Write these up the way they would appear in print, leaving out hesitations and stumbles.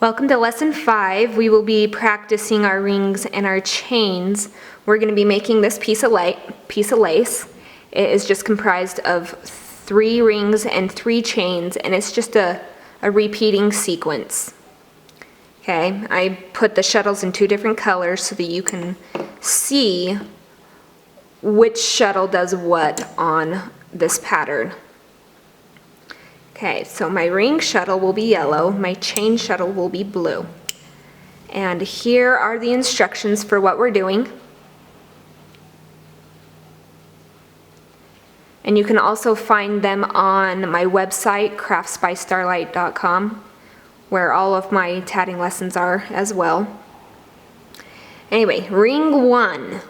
Welcome to lesson 5. We will be practicing our rings and our chains. We're going to be making this piece of lace. It is just comprised of 3 rings and 3 chains, and it's just a repeating sequence. Okay, I put the shuttles in 2 different colors so that you can see which shuttle does what on this pattern. Okay, so my ring shuttle will be yellow, my chain shuttle will be blue. And here are the instructions for what we're doing. And you can also find them on my website, craftsbystarlight.com, where all of my tatting lessons are as well. Anyway, ring 1.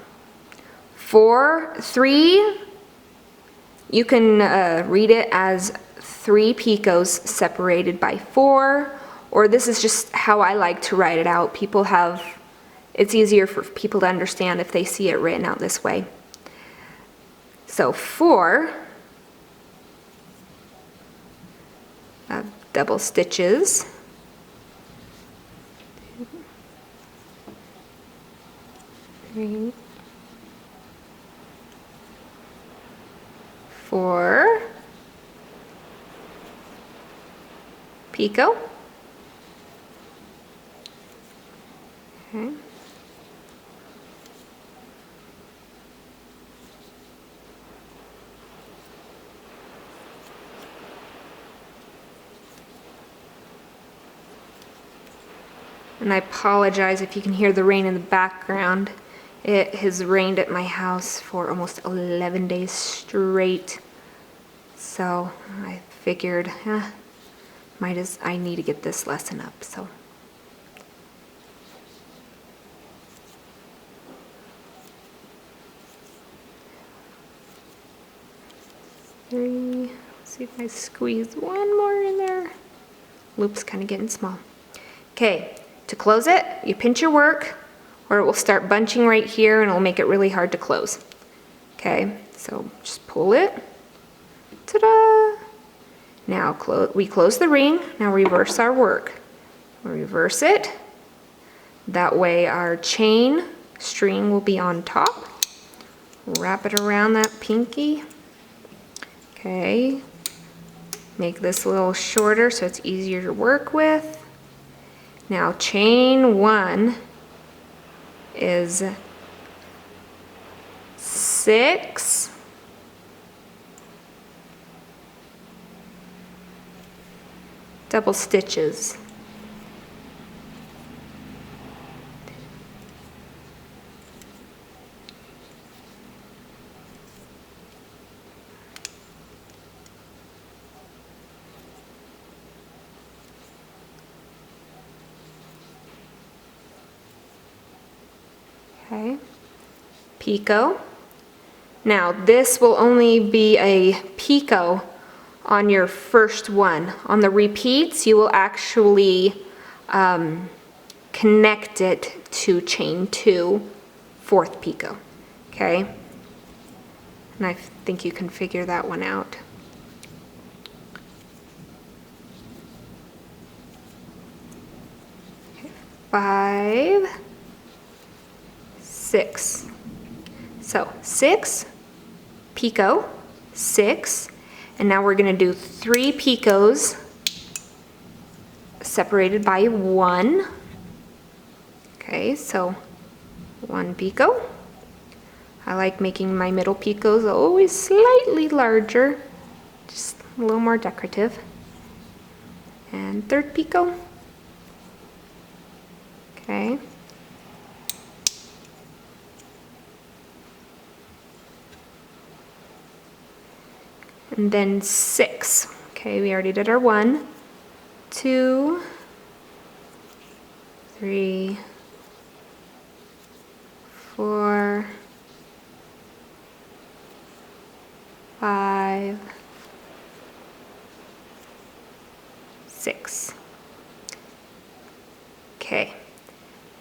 4, 3, you can read it as 3 picots separated by 4, or this is just how I like to write it out. It's easier for people to understand if they see it written out this way. So 4 double stitches, 3, 4 picot. Okay. And I apologize if you can hear the rain in the background. It has rained at my house for almost 11 days straight. So I figured, I need to get this lesson up, so. Let's see if I squeeze one more in there. Loop's kind of getting small. Okay, to close it, you pinch your work, or it will start bunching right here and it'll make it really hard to close. Okay, so just pull it. Ta-da! Now we close the ring. Now reverse our work. We'll reverse it. That way our chain string will be on top. Wrap it around that pinky. Okay. Make this a little shorter so it's easier to work with. Now chain 1 is 6 double stitches. Okay, picot. Now this will only be a picot on your first one. On the repeats, you will actually connect it to chain 2, 4th picot. Okay, and I think you can figure that one out. Okay, 5, 6. So 6 picot, 6, and now we're going to do 3 picots separated by 1. Okay, so 1 picot. I like making my middle picots always slightly larger, just a little more decorative. And 3rd picot. Okay. And then 6. Okay, we already did our 1, 2, 3, 4, 5, 6. Okay,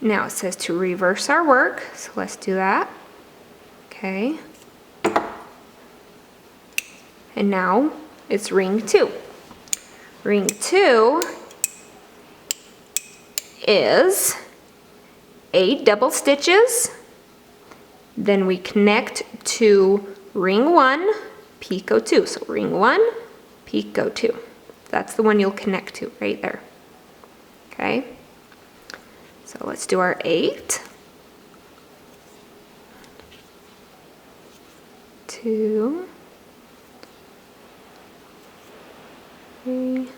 now it says to reverse our work, so let's do that. Okay. And now it's ring 2. Ring 2 is 8 double stitches, then we connect to ring 1, picot 2. So ring 1, picot 2. That's the one you'll connect to right there. Okay, so let's do our 8, 2, 3,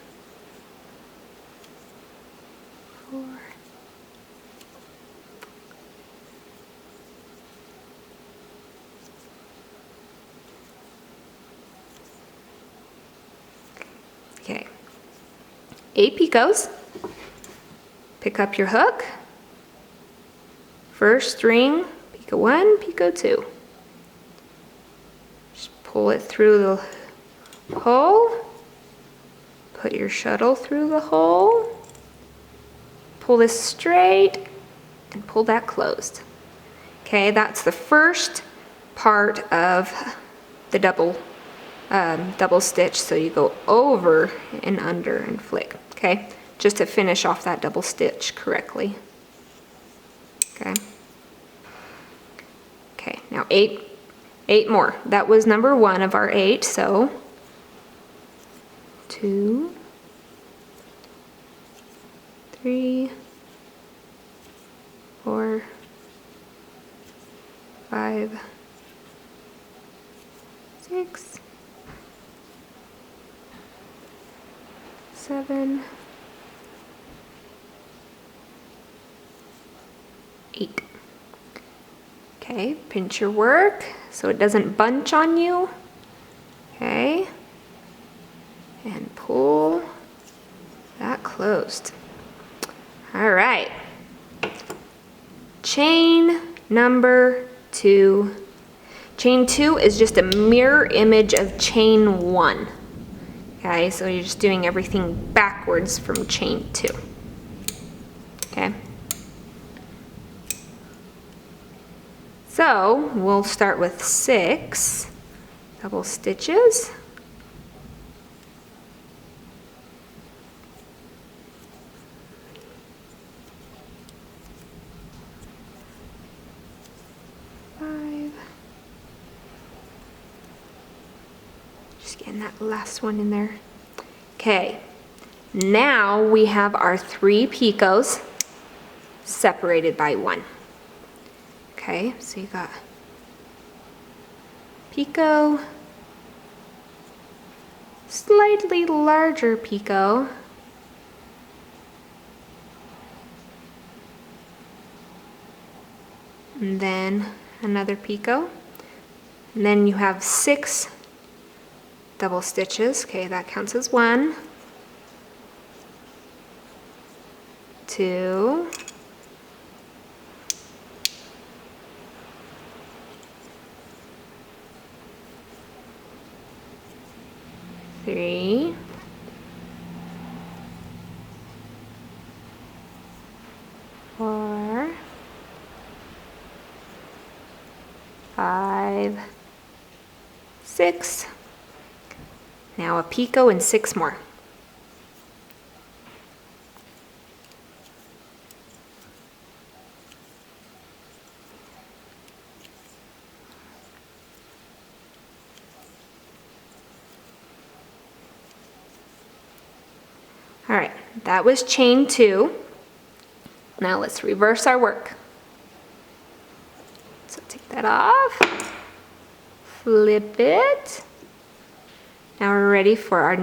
4, okay, 8 picots. Pick up your hook, first string, picot 1, picot 2. Just pull it through the hole, put your shuttle through the hole, pull this straight, and pull that closed. Okay, that's the first part of the double stitch, so you go over and under and flick, okay? Just to finish off that double stitch correctly. Okay. Okay, now 8 more. That was number 1 of our 8, so 2, 3, 4, 5, 6, 7, 8. Okay, pinch your work so it doesn't bunch on you. Okay, and pull that closed. All right, chain number 2. Chain 2 is just a mirror image of chain 1. Okay, so you're just doing everything backwards from chain 2. Okay. So we'll start with 6 double stitches. Just getting that last one in there. Okay, now we have our 3 picots separated by 1. Okay, so you got picot, slightly larger picot, and then another picot, and then you have 6 double stitches. Okay, that counts as 1, 2, 3, 4, 5, 6. Now a picot and 6 more. All right, that was chain 2. Now let's reverse our work. So take that off, flip it. Now we're ready for our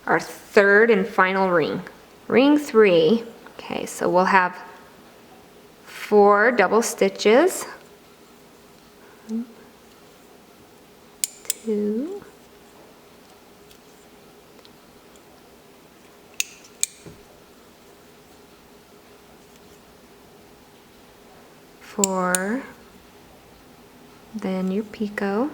our 3rd and final ring. Ring 3, okay, so we'll have 4 double stitches. 1, 2, 4, then your picot,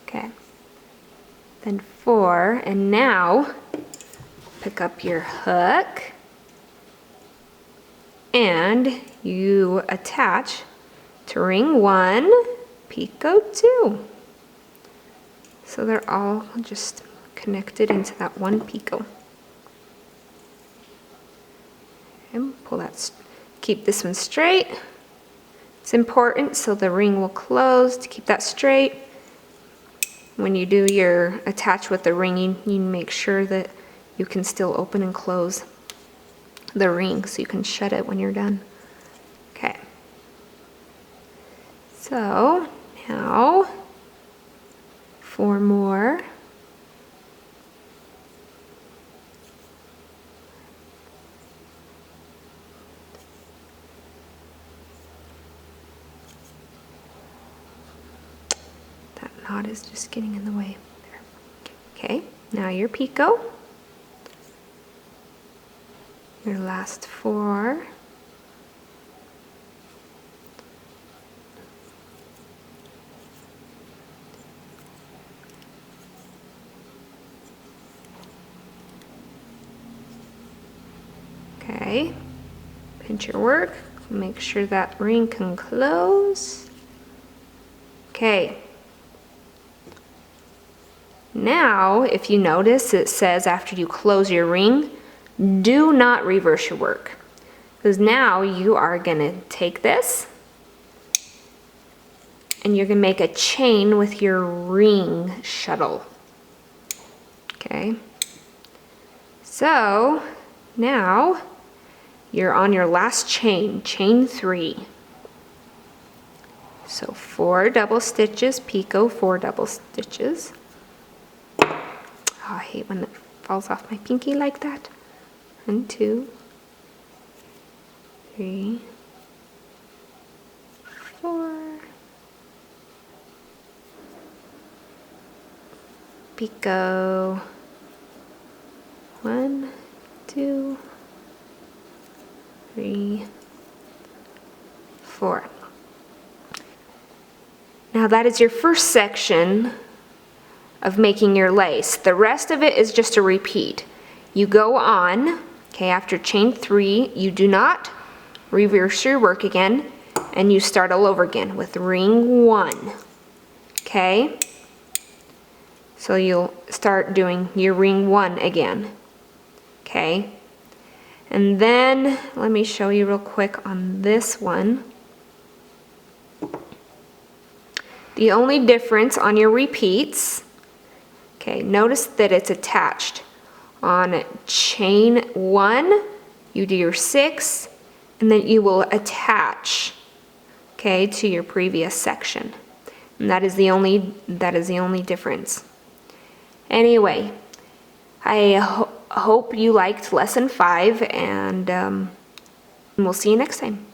okay, then 4, and now pick up your hook, and you attach to ring 1, picot 2. So they're all just connected into that one picot. And pull that, keep this one straight. It's important so the ring will close to keep that straight. When you do your attach with the ring, you make sure that you can still open and close the ring so you can shut it when you're done. Okay. So now 4 more. That knot is just getting in the way. There. Okay, now your picot. Your last 4. Okay, pinch your work, make sure that ring can close. Okay, now if you notice it says after you close your ring, do not reverse your work, because now you are going to take this and you're going to make a chain with your ring shuttle. Okay, so now you're on your last chain, chain 3. So 4 double stitches, picot 4 double stitches. Oh, I hate when it falls off my pinky like that. 1, 2, 3, 4. Picot. 1, 2, 3, 4. Now that is your first section of making your lace. The rest of it is just a repeat. You go on, okay, after chain 3, you do not reverse your work again, and you start all over again with ring 1. Okay? So you'll start doing your ring 1 again. Okay? And then, let me show you real quick on this one. The only difference on your repeats, okay, notice that it's attached. On chain 1, you do your 6, and then you will attach, okay, to your previous section. And that is the only difference. Anyway, I hope you liked lesson 5, and we'll see you next time.